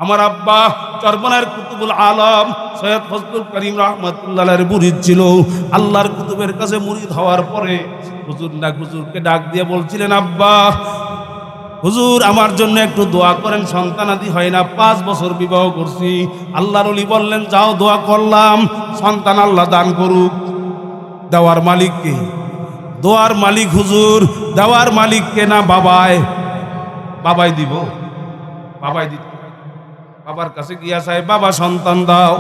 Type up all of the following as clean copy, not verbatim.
আমার আব্বা চরমনার কুতুবুল আলম সৈয়দ ফজলুল করিম রহমতুল্লাহ আলাইহির মুরিদ ছিল। আল্লাহর কুতুবের কাছে মুরিদ হওয়ার পরে হুজুরকে ডাক দিয়ে বলছিলেন, আব্বা হুজুর আমার জন্য একটু দোয়া করেন, সন্তানাদি হয় না, 5 বছর বিবাহ করছি। আল্লাহর ওলি বললেন, যাও দোয়া করলাম, সন্তান আল্লাহ দান করুক। দেওয়ার মালিক কে? দোয়ার মালিক হুজুর। দেওয়ার মালিক কে? না বাবাই দিব, বাবাই দিত। বাবার কাছে গিয়া চাই, বাবা সন্তান দাও।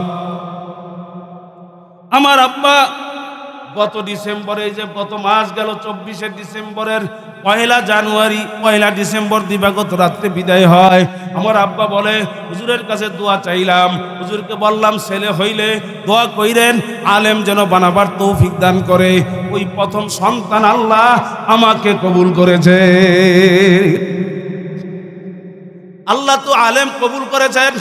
আমার আব্বা গত ডিসেম্বরে, যে গত মাস গেল 24শে ডিসেম্বরের 1 ডিসেম্বর দিবাগত রাত্রে বিদায় হয়। আমার আব্বা বলে, হুজুরের কাছে দোয়া চাইলাম, হুজুরকে বললাম ছেলে হইলে দোয়া কইরেন, আলেম যেন বানাবার তৌফিক দান করে। ওই প্রথম সন্তান আল্লাহ আমাকে কবুল করেছে। আল্লাহ তো আলেম কবুল করেছেন।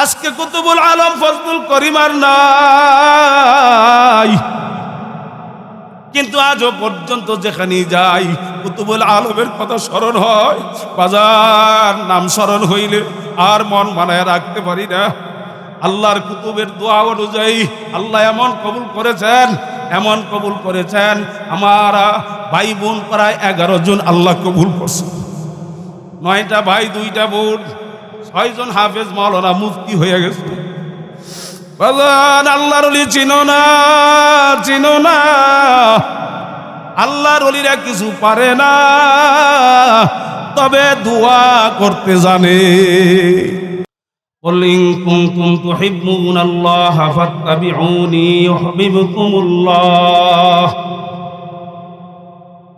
আজকে কুতুবুল আলম ফজলুল করিম আর নাই, কিন্তু আজও পর্যন্ত যেখানে যাই কুতুবুল আলমের কথা স্মরণ হয়। বাজার নাম স্মরণ হইলে আর মন মানায় রাখতে পারি না। আল্লাহর কুতুবের দোয়া অনুযায়ী আল্লাহ এমন কবুল করেছেন, আমার ভাই বোন প্রায় 11 জন আল্লাহ কবুল করছে। 9টা ভাই 2টা বোন, 6 জন হাফেজ মাওলানা মুফতি হয়ে গেছে। বাজান আল্লাহর ওলি চিনো না, আল্লাহর ওলিরা কিছু পারে না, তবে দোয়া করতে জানে। قل إن كنتم تحبون الله فاتبعوني يحببكم الله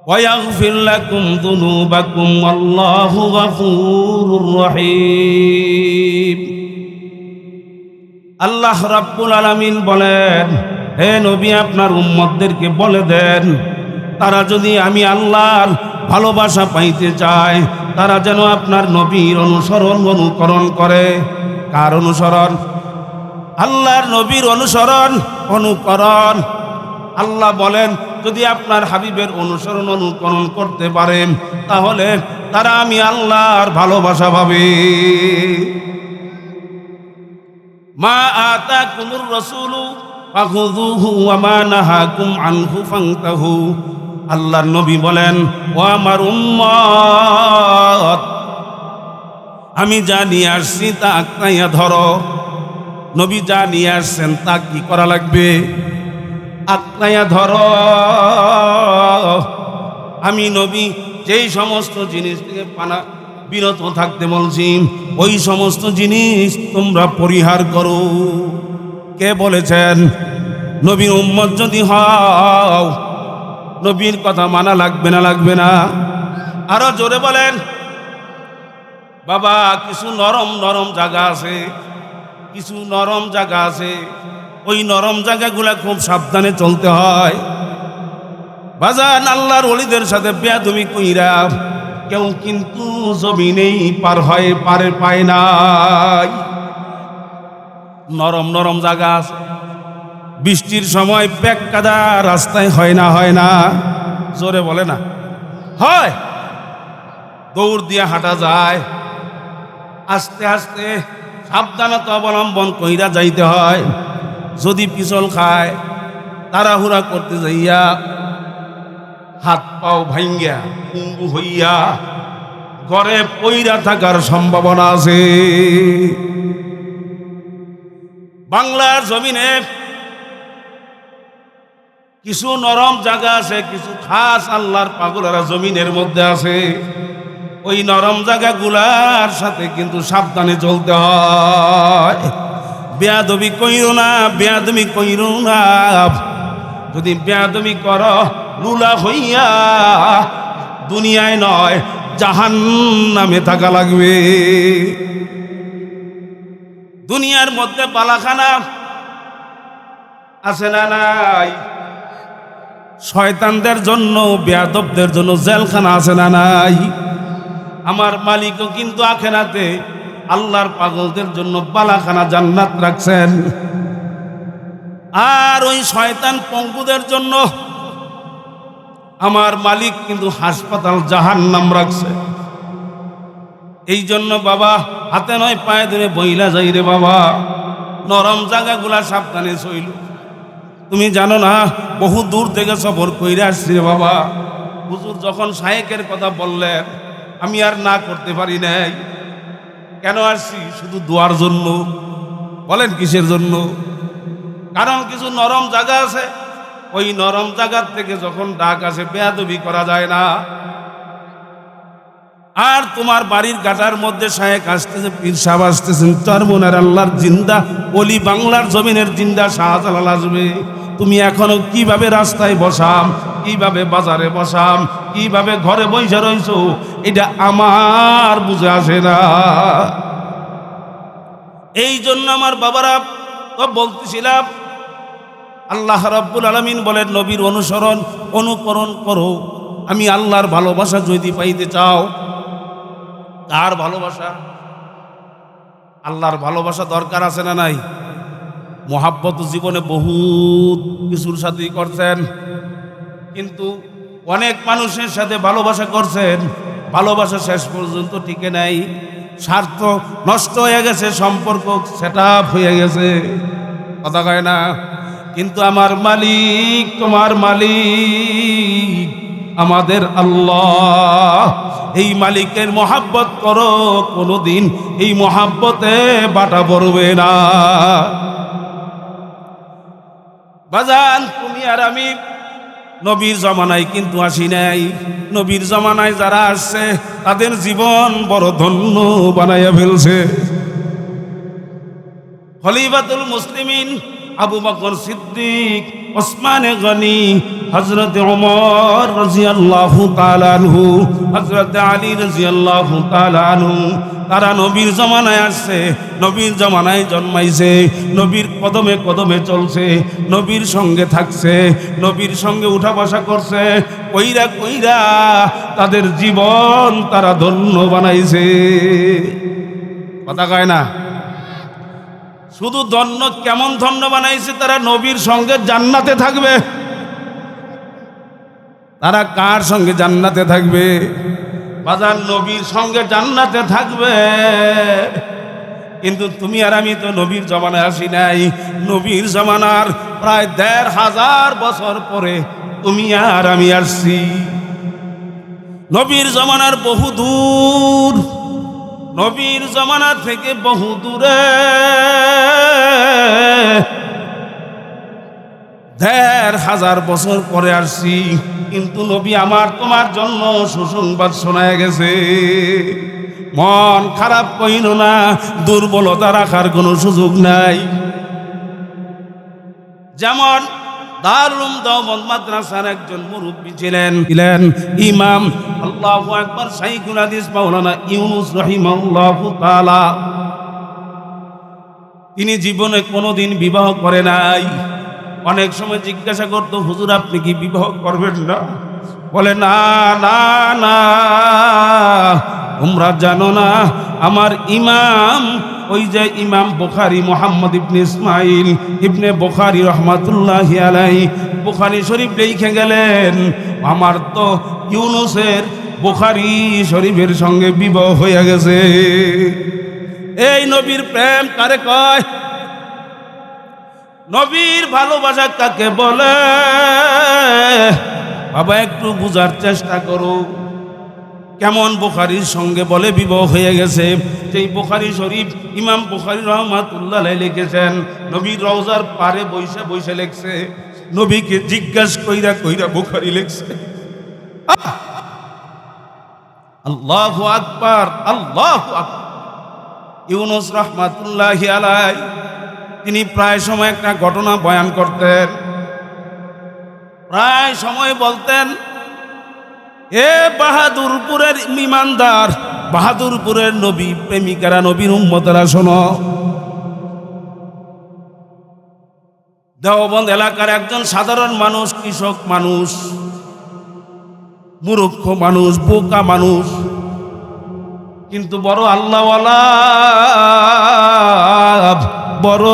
ويغفر لكم ذنوبكم والله غفور رحيم। আল্লাহ রাব্বুল আলামিন বলেন, হে নবী আপনার উম্মতদেরকে বলে দেন, তারা যদি আমি আল্লাহর ভালোবাসা পাইতে চায়, তারা যেন আপনার নবীর অনুকরণ করে। কার অনুসরণ? আল্লাহর নবীর অনুকরণ। আল্লাহ বলেন, যদি আপনার হাবিবের অনুকরণ করতে পারেন, তাহলে তারা আমি আল্লাহর ভালোবাসা পাবে। মা আতাকুমুর রাসূলু ফাখুযুহু ওয়া মা নাহাকুম আনহু ফান্তাহু। আল্লাহর নবী বলেন, ও আমার উম্মত, আমি যা নিয়ে আসছি তা আঁকড়াইয়া ধরো। নবী যা নিয়ে আসছেন তা কি করা লাগবে? আঁকড়াইয়া ধরো। আমি নবী যেই সমস্ত জিনিস থেকে বিরত থাকতে বলছি, ওই সমস্ত জিনিস তোমরা পরিহার করো। কে বলেছেন? নবীর উম্মত যদি হও, নবীর কথা মানা লাগবে না? আরো জোরে বলেন। বাবা, কিছু নরম জায়গা আছে, ওই নরম জায়গাগুলা খুব সাবধানে চলতে হয়। বাজান আল্লাহর ওলিদের সাথে বেয়াদবি কইরা কেউ কিন্তু জমিনেই পায় নাই। নরম জায়গা আছে। বৃষ্টির সময় প্যাক কাদা রাস্তায় হয় না? জোরে বলে না? হয়। দৌড় দিয়ে হাঁটা যায়, আস্তে আস্তে সাবধানতা অবলম্বন কইরা যাইতে হয়। যদি পিছল খায়, তাড়াহুড়া করতে যাইয়া হাত পাও ভাঙ্গিয়া পঙ্গু হইয়া ঘরে পইরা থাকার সম্ভাবনা আছে। বাংলার জমিনে কিছু নরম জায়গা আছে, কিছু খাস আল্লাহর পাগলেরা জমিনের মধ্যে আছে। ওই নরম জায়গাগুলার সাথে কিন্তু সাবধানে চলতে হয়। বেয়াদবি কইরো না। যদি বেয়াদবি করো, লুলা হইয়া দুনিয়ায় নয় জাহান্নামে থাকা লাগবে। দুনিয়ার মধ্যে পালাখানা আছে না নাই? শয়তানদের জন্য, বেয়াদবদের জন্য জেলখানা আছে না নাই? আমার মালিকও কিন্তু আখিরাতে আল্লাহর পাগলদের জন্য বালাখানা জান্নাত রাখছেন। আর ওই শয়তান পঙ্গুদের জন্য আমার মালিক কিন্তু হাসপাতাল জাহান্নাম রাখছে। এই জন্য বাবা হাতে নয় পায়ে ধরে বইলা যাই রে বাবা, নরম জায়গাগুলা সাবধানে চইল। তুমি জানো না বহু দূর থেকে সফর কইরে আসছি রে বাবা। হুজুর যখন শায়েকের কথা বললেন আমি আর না করতে পারি নাই। কেন আসছি? শুধু দোয়ার জন্য। বলেন কিসের জন্য? কারণ কিছু নরম জায়গা আছে, ওই নরম জায়গার থেকে যখন ডাক আসে বেয়াদবি করা যায় না। আর তোমার বাড়ির গাটার মধ্যে শায়েক আসতেছে, পীর সাহেব আসতেছেন, চরমনের আল্লাহর জিন্দা ওলি, বাংলার জমিনের জিন্দা শাহজালাল আসবে। তুমি এখনো কিভাবে রাস্তায় বসাম, কিভাবে বাজারে বসাম, কিভাবে ঘরে বসে রইছো, এটা আমার বুঝে আসে না। এই জন্য আমার বাবারা তো বলতেছিলাম, আল্লাহ রাব্বুল আলামিন বলেন নবীর অনুসরণ অনুকরণ করো। আমি আল্লাহর ভালোবাসা যদি পাইতে চাও, কার ভালোবাসা? আল্লাহর ভালোবাসা দরকার আছে না নাই? মোহাব্বত জীবনে বহুত কিছুর সাথেই করছেন, কিন্তু অনেক মানুষের সাথে ভালোবাসা করছেন, ভালোবাসা শেষ পর্যন্ত টিকে নাই। স্বার্থ নষ্ট হয়ে গেছে, সম্পর্ক সেট আপ হয়ে গেছে, কথা কয় না। কিন্তু আমার মালিক, তোমার মালিক আমাদের আল্লাহ, এই মালিকের মহাব্বত করো, কোনোদিন এই মহাব্বতে বাটা পড়বে না। বাজান তুমি আর আমি নবীর জমানায় কিন্তু আসি নাই। নবীর জমানায় যারা আসছে তাদের জীবন বড় ধন্য বানাইয়া ফেলছে। খলিফাতুল মুসলিমিন আবু বকর সিদ্দিক, ওসমান গনি, হযরত ওমর রাদিয়াল্লাহু তাআলা আনহু, হযরত আলী রাদিয়াল্লাহু তাআলা আনহু, তারা নবীর জমানায় আসছে, নবীর জমানায় জন্মাইছে, নবীর কদমে কদমে চলছে, নবীর সঙ্গে থাকছে, নবীর সঙ্গে উঠা বসা করছে, কইরা কইরা তাদের জীবন তারা ধন্য বানাইছে, কথা কয় না। শুধু ধন্য, কেমন ধন্য বানাইছে? তারা নবীর সঙ্গে জান্নাতে থাকবে। তারা কার সঙ্গে জান্নাতে থাকবে? বাজার নবীর সঙ্গে জান্নাতে থাকবে। কিন্তু তুমি আর আমি তো নবীর জমানায় আসি নাই। নবীর জমানার প্রায় ১৫০০ বছর পরে তুমি আর আমি আসছি। নবীর জমানার বহু দূর, নবীর জমানা থেকে বহু দূরে, ১৫০০ বছর পরে আসছি। কিন্তু নবী আমার তোমার জন্য সুসংবাদ শোনায় গেছে। মন খারাপ কইনো না, দুর্বলতা রাখার কোনো সুযোগ নাই। যেমন দারুল দেওবন্দ মাদ্রাসার একজন মুরব্বী ছিলেন ইমাম, আল্লাহু আকবার, শাইখুল হাদিস মাওলানা ইউনুস রাহিমাহুল্লাহু তাআলা। তিনি জীবনে কোনোদিন বিবাহ করে নাই। অনেক সময় জিজ্ঞাসা করতো, হুজুর আপনি কি বিবাহ করবেন না? বলে না না না, তোমরা জানো না আমার ইমাম, ওই যে ইমাম বুখারী মুহাম্মদ ইবনে ইসমাইল ইবনে বুখারী রহমাতুল্লাহি আলাইহি বুখারী শরীফ লিখে গেলেন, আমার তো ইউনুসের বুখারী শরীফের সঙ্গে বিবাহ হয়ে গেছে। এই নবীর প্রেম কারে কয়? নবীর ভালোবাসা কাকে বলে? বাবা একটু বুঝার চেষ্টা করো। কেমন বুখারীর সঙ্গে বলে বিবাহ হয়ে গেছে? সেই বুখারী শরীফ ইমাম বুখারী রহমাতুল্লাহ আলাইহি লিখেছেন, নবীর রওজার পারে বইসা বইসা লিখছে, নবীকে জিজ্ঞাসা কইরা কইরা বুখারী লিখছে। আল্লাহু আকবার, আল্লাহু আকবার। ইউনুস রহমাতুল্লাহি আলাইহি তিনি প্রায় সময় একটা ঘটনা বয়ান করতেন। প্রায় সময় বলতেন, এ বাহাদুরপুরের ইমানদার, বাহাদুরপুরের নবী প্রেমিকারা, নবীর উম্মতেরা শোনো, দেওবন্দ এলাকার একজন সাধারণ মানুষ, কৃষক মানুষ, মূর্খ মানুষ, বোকা মানুষ, কিন্তু বড় আল্লাহওয়ালা, বড়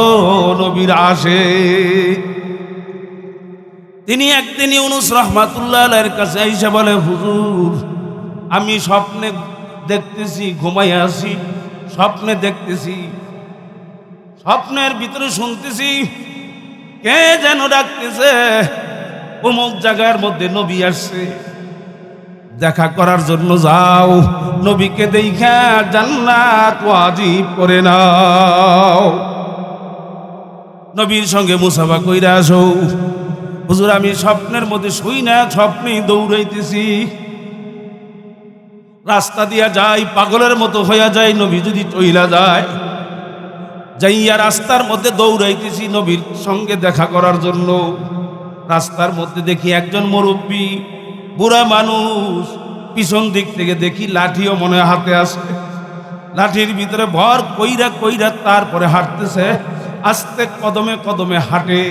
নবীর আশিক। তিনি একদিন ইউনুস রহমাতুল্লাহ আলাইহির কাছে এসে বলে, হুজুর আমি স্বপ্নে দেখতেছি, ঘুমাইয়া আছি, স্বপ্নে দেখতেছি, স্বপ্নের ভিতরে শুনতেছি কে যেন ডাকতেছে, অমুক জায়গার মধ্যে নবী আসছে, দেখা করার জন্য যাও, নবীকে দেখা জান্নাত ওয়াজিব করে নাও, নবীর সঙ্গে মুসাফা কইরা আসো। হুজুর আমি স্বপ্নের মধ্যে শুই না, স্বপ্নেই দৌড়াইতেছি, রাস্তা দিয়া যাই, পাগলের মতো হইয়া যায়, নবী যদি চইলা যায়, যাইয়া রাস্তার মধ্যে দৌড়াইতেছি নবীর সঙ্গে দেখা করার জন্য। রাস্তার মধ্যে দেখি একজন মুরব্বী বুড়া মানুষ, পিছন দিক থেকে দেখি লাঠিও মনে হয় হাতে আছে, লাঠির ভিতরে ভর কইরা কইরা তারপরে হাঁটতেছে, আস্তে কদমে কদমে হাঁটে,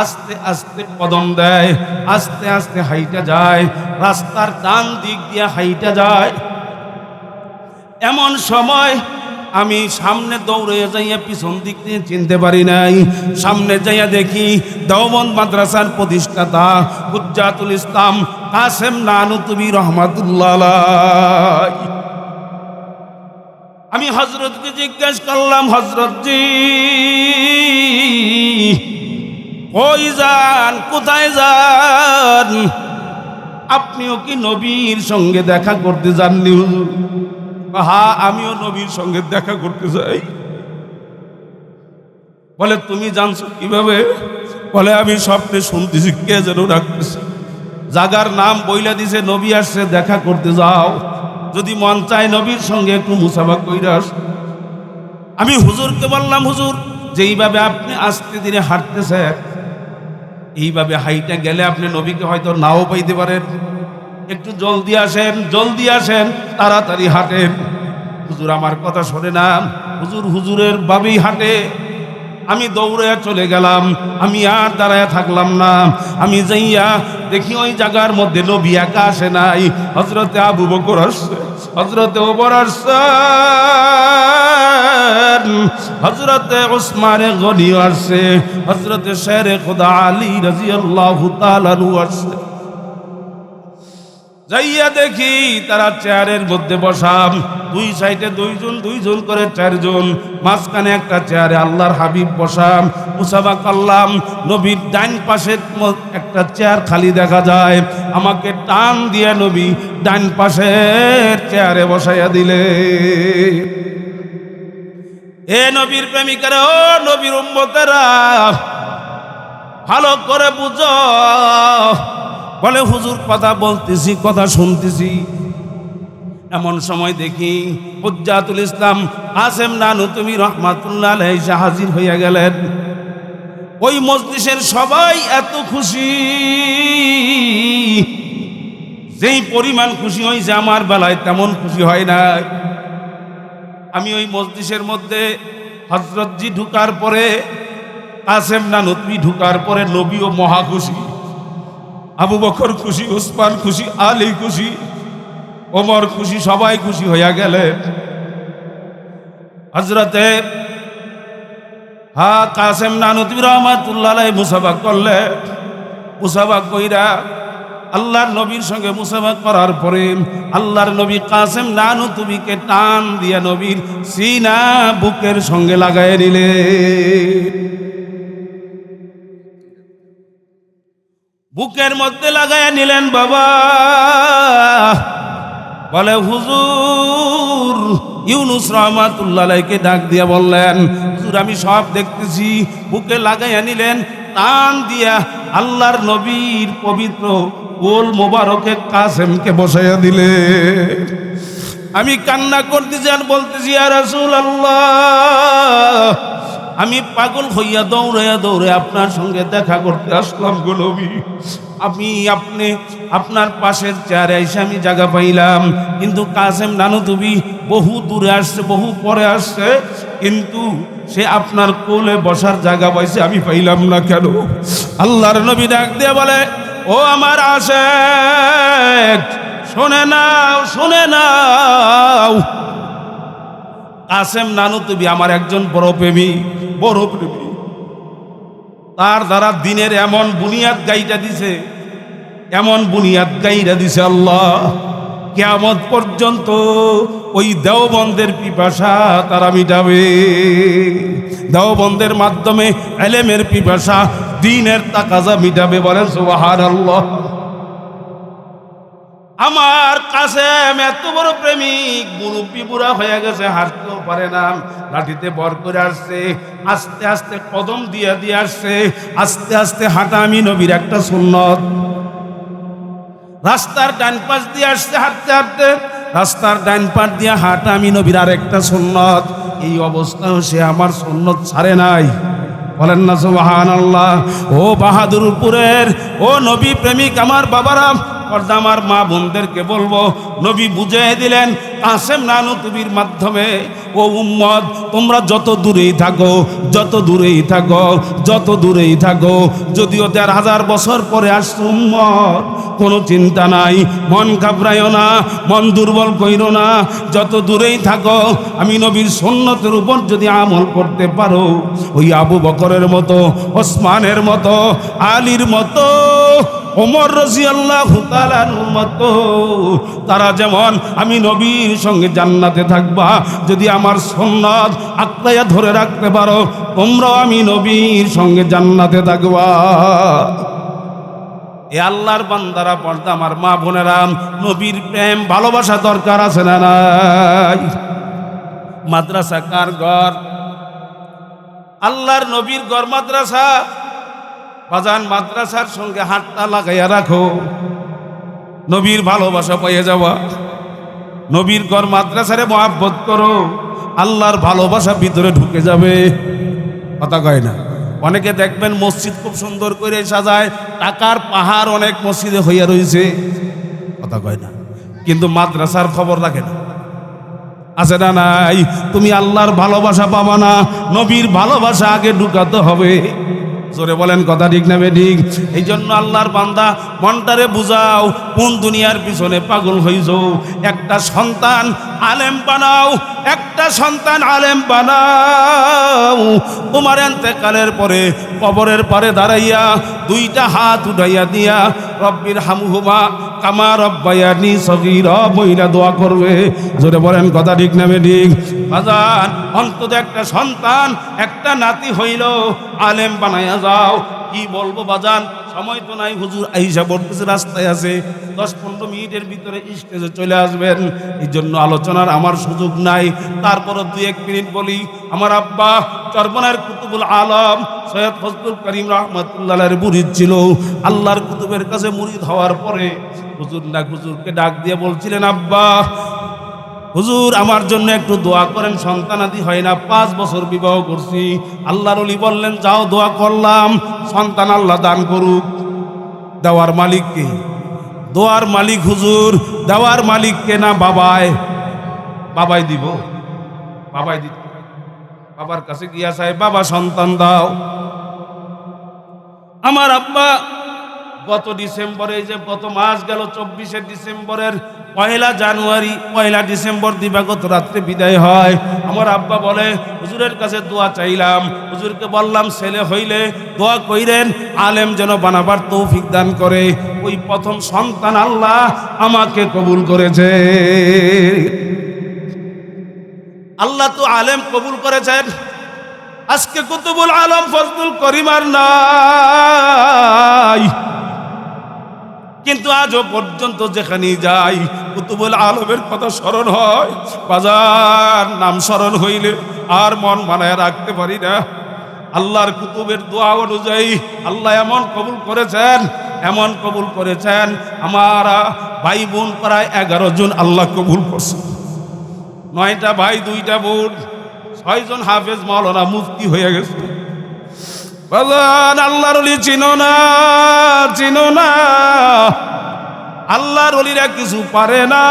আস্তে আস্তে কদম দেয়, আস্তে আস্তে হাইটা যায়, রাস্তার ডান দিক দিয়ে হাইটা যায়। এমন সময় আমি সামনে দৌড়ে যাইয়া পিছন দিক দিয়ে চিনতে পারি নাই, সামনে যাইয়া দেখি দেওবন্দ মাদ্রাসার প্রতিষ্ঠাতা হুজ্জাতুল ইসলাম কাসেম নানুতুবি রহমাতুল্লাহ আলাইহি। আমি হযরতকে জিজ্ঞেস করলাম, হযরত জি কই যান, কোথায় যান? আপনিও কি নবীর সঙ্গে দেখা করতে যাননি হুজুর? হ্যাঁ আমিও নবীর সঙ্গে দেখা করতে যাই। বলে তুমি জানছো কিভাবে? বলে আমি স্বপ্নে শুনতেছি কে যেন ডাকতেছে, জাগার নাম বইলা দিছে, নবী আসছে, দেখা করতে যাও, যদি মন চায় নবীর সঙ্গে একটু মুসাফা কইরা আস। আমি হুজুরকে বললাম, হুজুর যেইভাবে আপনি আস্তে ধীরে হাঁটতেছেন, এইভাবে হাইটা গেলে আপনি নবীকে হয়তো নাও পাইতে পারেন, একটু জলদি আসেন, জলদি আসেন, তাড়াতাড়ি হাঁটেন। হুজুর আমার কথা শোনে না, হুজুর হুজুরের ভাবেই হাঁটে। আমি দৌড়ে চলে গেলাম, আমি আর দাঁড়ায় থাকলাম না, আমি যাইয়া দেখি ওই জায়গার মধ্যে নবী একা আসে নাই, হযরতে আবু বকর আসছে, হযরতে ওমর আসছে, হযরতে উসমানে গনি আসছে, হযরতে শেরে খোদা আলী রাদিয়াল্লাহু তাআলা আনহু আসছে। যাইয়া দেখি তারা চেয়ারের মধ্যে বসা, দুই সাইডে দুইজন দুইজন করে চারজন, মাঝখানে একটা চেয়ারে আল্লাহর হাবিব বসা। মুসাফা করলাম, নবীর ডান পাশে একটা চেয়ার খালি দেখা যায়, আমাকে টান দিয়ে নবী ডান পাশের চেয়ারে বসাইয়া দিলে। এ নবীর প্রেমিকারা, ও নবীর উম্মতেরা, ভালো করে বুঝো। বলে হুজুর কথা বলতেছি, কথা শুনতেছি, এমন সময় দেখি হুজ্জাতুল ইসলাম কাসেম নানুতুবি রহমাতুল্লাহ আলাইহি হাজির হইয়া গেলেন। ওই মজলিসের সবাই এত খুশি, যেই পরিমাণ খুশি হয়েছে আমার বেলায় তেমন খুশি হয় নাই। আমি ওই মজলিসের মধ্যে হযরতজি ঢুকার পরে, কাসেম নানুতুবি ঢুকার পরে নবীও মহা খুশি, আবু বকর খুশি, উসমান খুশি, আলী খুশি, ওমর খুশি, সবাই খুশি হইয়া গেলে। হযরতে কাসেম নানুতুবি রহমাতুল্লাহ আলাইহি মুসাফা করলে, মুসাফা কইরা আল্লাহর নবীর সঙ্গে মুসাফা করার পরে আল্লাহর নবী কাসেম নানুতুবিকে টান দিয়া নবীর সিনা বুকের সঙ্গে লাগায় নিলে। বুকের মধ্যে লাগাইয়া নিলেন বাবা। বলে হুজুর, ইউনুস রহমাতুল্লাহ আলাইহিকে ডাক দিয়া বললেন, হুজুর আমি সব দেখতেছি। বুকে লাগাইয়া নিলেন, টান দিয়া আল্লাহর নবীর পবিত্র কোল মোবারকে কাসেমকে বসাইয়া দিলে। আমি কান্না করতেছি আর বলতেছি, ইয়া রাসূলুল্লাহ, আমি পাগল হইয়া দৌড়াইয়া দৌড়ে আপনার সঙ্গে দেখা করতে আসলাম গো নবী। আপনি আপনার পাশের চেয়ারে এসে আমি জায়গা পাইলাম, কিন্তু কাসেম নানুতুবি বহু দূরে আসছে, বহু পরে আসছে, কিন্তু সে আপনার কোলে বসার জায়গা পাইছে, আমি পাইলাম না কেন? আল্লাহর নবী ডাক দিয়ে বলে, ও আমার আশেক, শুনে নাও, শুনে নাও, কাসেম নানুতুবি আমার একজন বড় প্রেমী, বড় প্রেমী। তার দ্বারা দিনের এমন বুনিয়াদ গাইটা দিছে, এমন বুনিয়াদ গাইরা দিছে আল্লাহ, কিয়ামত পর্যন্ত ওই দেওবন্দের পিপাসা তারা মিটাবে। দেওবন্দের মাধ্যমে ইলমের পিপাসা, দ্বীনের তাকাজা মিটাবে। বলেন সুবহানাল্লাহ। আমার কাসেম এত বড় প্রেমিক, মুরব্বি বুড়া হয়ে গেছে, হাঁটতেও পারে না, লাঠিতে বর করে আসছে, আস্তে আস্তে কদম দিয়ে দিয়ে আসছে, আস্তে আস্তে হাঁটা আমি নবীর একটা সুন্নত। রাস্তার ডান পাশ দিয়ে আসছে হাঁটতে হাঁটতে, রাস্তার ডান পাশ দিয়ে হাঁটা আমি নবীর আর একটা সুন্নত। এই অবস্থাও সে আমার সুন্নত ছাড়ে নাই। বলেন না সুবহানাল্লাহ। ও বাহাদুরপুরের ও নবী প্রেমিক আমার বাবারা, আমার মা বোনদেরকে বলবো, নবী বুঝিয়ে দিলেন কাসেম নানুতুবির মাধ্যমে, ও উম্মত তোমরা যত দূরেই থাকো, যত দূরেই থাকো, যত দূরেই থাকো, যদিও ১,৫০০ বছর পরে আসছো উম্মত, কোনো চিন্তা নাই, মন ঘাবড়াইও না, মন দুর্বল কইরো না। যত দূরেই থাকো, আমি নবীর সুন্নতের উপর যদি আমল করতে পারো, ওই আবু বকরের মতো, ওসমানের মতো, আলীর মতো, ওমর রাদিয়াল্লাহু তাআলার মতো, তারা যেমন আমি নবীর সঙ্গে জান্নাতে থাকবা, যদি আমার সুন্নাত আঁকড়াইয়া ধরে রাখতে পারো, তোমরাও আমি নবীর সঙ্গে জান্নাতে থাকবা। এ আল্লাহর বান্দারা, পর্দা আমার মা বোনেরা, নবীর প্রেম ভালোবাসা দরকার আছে না নাই? মাদ্রাসা কার ঘর? আল্লাহর নবীর ঘর মাদ্রাসা। বাজান মাদ্রাসার সঙ্গে হাতটা লাগাইয়া রাখো, নবীর ভালোবাসা পেয়ে যাওয়া। নবীর ঘর মাদ্রাসারে মহাব্বত করো, আল্লাহর ভালোবাসা ভিতরে ঢুকে যাবে। কথা কয় না? অনেকে দেখবেন মসজিদ খুব সুন্দর করে সাজায়, টাকার পাহাড় অনেক মসজিদে হইয়া রয়েছে। কথা কয় না? কিন্তু মাদ্রাসার খবর রাখে না। আছে না নাই? তুমি আল্লাহর ভালোবাসা পাবা না, নবীর ভালোবাসা আগে ঢুকাতে হবে। জোরে বলেন কথা ঠিক না বেঠিক? এই জন্য আল্লাহর বান্দা মনটারে বুঝাও, কোন দুনিয়ার পিছনে পাগল হইছো। একটা সন্তান আলেম বানাও, একটা সন্তান আলেম বানাও। তোমার ইন্তেকালের পরে কবরের পারে দাঁড়াইয়া দুইটা হাত উঠাইয়া দিয়া রব্বির হামহুমা কামা রব্বায়ানি সগীরা বইলা দোয়া করবে। জোরে বলেন কথা ঠিক না বেঠিক? বাজান অন্তত একটা সন্তান, একটা নাতি হইল, আলেম বানাইয়া যাও। কি বলবো বাজান, সময় তো নাই, হুজুর আইসা বলতেছে রাস্তায় আছে, 10-15 মিনিটের ভিতরে স্টেজে চলে আসবেন। এই জন্য আলোচনার আমার সুযোগ নাই, তারপরও 2-1 মিনিট বলি। আমার আব্বা চরমনার কুতুবুল আলম সৈয়দ ফজলুল করিম রহমাতুল্লাহ আলাইহির মুরিদ ছিল। আল্লাহর কুতুবের কাছে মুরিদ হওয়ার পরে হুজুরকে ডাক দিয়ে বলছিলেন, আব্বা হুজুর আমার জন্য একটু দোয়া করেন, সন্তানাদি হয় না, 5 বছর বিবাহ করছি। আল্লাহর ওলি বললেন, যাও দোয়া করলাম, সন্তান আল্লাহ দান করুক। দেওয়ার মালিক কে? দোয়ার মালিক হুজুর, দেওয়ার মালিক কে না বাবাই? বাবাই দিব, বাবাই দিত। বাবার কাছে গিয়া চাই, বাবা সন্তান দাও। আমার আব্বা গত ডিসেম্বরে, যে গত মাস গেল 24শে ডিসেম্বরের 1 জানুয়ারি 1 ডিসেম্বর দিবাগত রাত্রে বিদায় হয়। আমার আব্বা বলে, হুজুরের কাছে দোয়া চাইলাম, হুজুরকে বললাম ছেলে হইলে দোয়া কইরেন, আলেম যেন বানাবার তৌফিক দান করে। ওই প্রথম সন্তান আল্লাহ আমাকে কবুল করেছে। আল্লাহ তো আলেম কবুল করেছেন। আজকে কুতুবুল আলম ফজলুল করিম আর নাই, কিন্তু আজও পর্যন্ত যেখানে যাই কুতুবুল আলমের কথা স্মরণ হয়। বাজার নাম স্মরণ হইলে আর মন মানায় রাখতে পারি না। আল্লাহর কুতুবের দোয়া অনুযায়ী আল্লাহ এমন কবুল করেছেন, এমন কবুল করেছেন, আমার ভাই বোন প্রায় 11 জন আল্লাহ কবুল করছে। 9টা ভাই 2টা বোন, 6 জন হাফেজ মাওলানা মুফতি হয়ে গেছে। বাজান আল্লাহর ওলি চিনো না, চিনো না। আল্লাহর ওলিরা কিছু পারে না,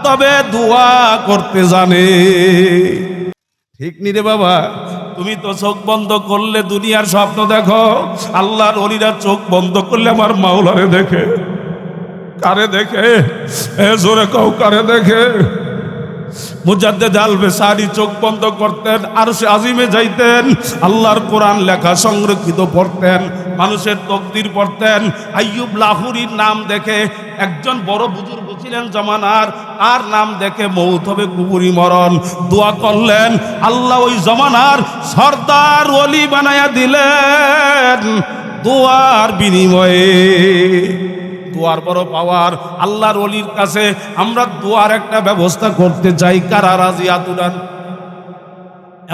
তবে দোয়া করতে জানে। ঠিক নি রে বাবা? তুমি তো চোখ বন্ধ করলে দুনিয়ার স্বপ্ন দেখো, আল্লাহর ওলিরা চোখ বন্ধ করলে আমার মাওলারে দেখে। কারে দেখে? জোরে কও, কারে দেখে? মুজাদ্দেদ আল বেসারি চোখ বন্ধ করতেন, আরশে আজিমে যাইতেন, আল্লাহর কোরআন লেখা সংরক্ষিত পড়তেন, মানুষের তকদির পড়তেন। আইয়ুব লাহুরির নাম দেখে, একজন বড় বুজুর্গ ছিলেন জমানার, তার নাম দেখে মৌত হবে কুবুরি মরণ, দোয়া করলেন, আল্লাহ ওই জমানার সর্দার ওলি বানায়া দিলেন দোয়ার বিনিময়ে। দোয়ার বড় পাওয়ার। আল্লাহর ওলির কাছে আমরা দোয়ার একটা ব্যবস্থা করতে চাই, কারা রাজি আতুরান?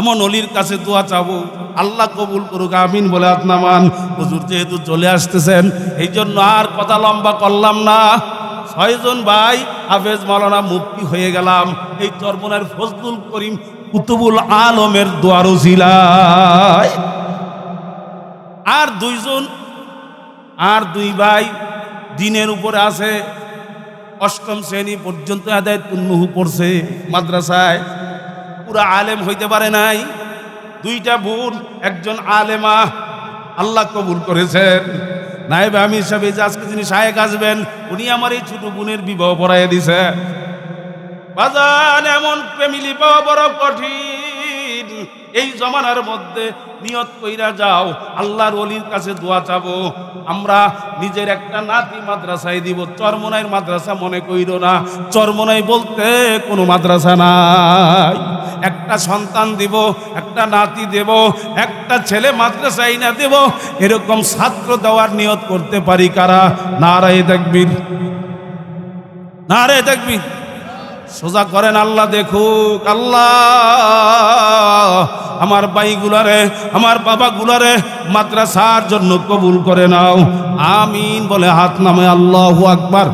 এমন অলির কাছে দোয়া চাবো, আল্লাহ কবুল করুক, আমিন বলে হাত নামান। হুজুর যেহেতু চলে আসতেছেন, এই জন্য আর কথা লম্বা করলাম না। 6 জন ভাই হাফেজ মাওলানা মুফতি হয়ে গেলাম এই চরমনার ফজলুল করিম কুতুবুল আলমের দোয়ার উসিলায়। আর 2 ভাই দিনের উপরে আছে, 8ম শ্রেণী পর্যন্ত আদায়তুন নুহু পড়ছে মাদ্রাসায়, পুরা আলেম হইতে পারে নাই। 2টা বোন, একজন আলেমা, আল্লাহ কবুল করেছেন। নায়েব আমির সাহেব যে আজকে যিনি শায়েখ আসবেন, উনি আমার এই ছোট বোনের বিবাহ পড়াইয়া দিছে। বাজান, এমন ফ্যামিলি পাওয়া বড় কঠিন। এই জমানার মধ্যে নিয়ত কইরা যাও, আল্লাহর ওলির কাছে দোয়া চাবো। আমরা নিজের একটা নাতি মাদ্রাসায় দিব, চরমনাইয়ের মাদ্রাসা মনে কইরো না, চরমনাই বলতে কোনো মাদ্রাসা নাই। একটা সন্তান দিব, একটা নাতি দেব, একটা ছেলে মাদ্রাসায় না দেব, এরকম ছাত্র দেওয়ার নিয়ত করতে পারি কারা? নারায়ে তাকবীর, নারায়ে তাকবীর। সোজা করেন, আল্লাহ দেখুক। আল্লাহ আমার ভাইগুলারে, আমার বাবাগুলারে মাদ্রাসার জন্য কবুল করে নাও, আমিন বলে হাত নামে আল্লাহু আকবার।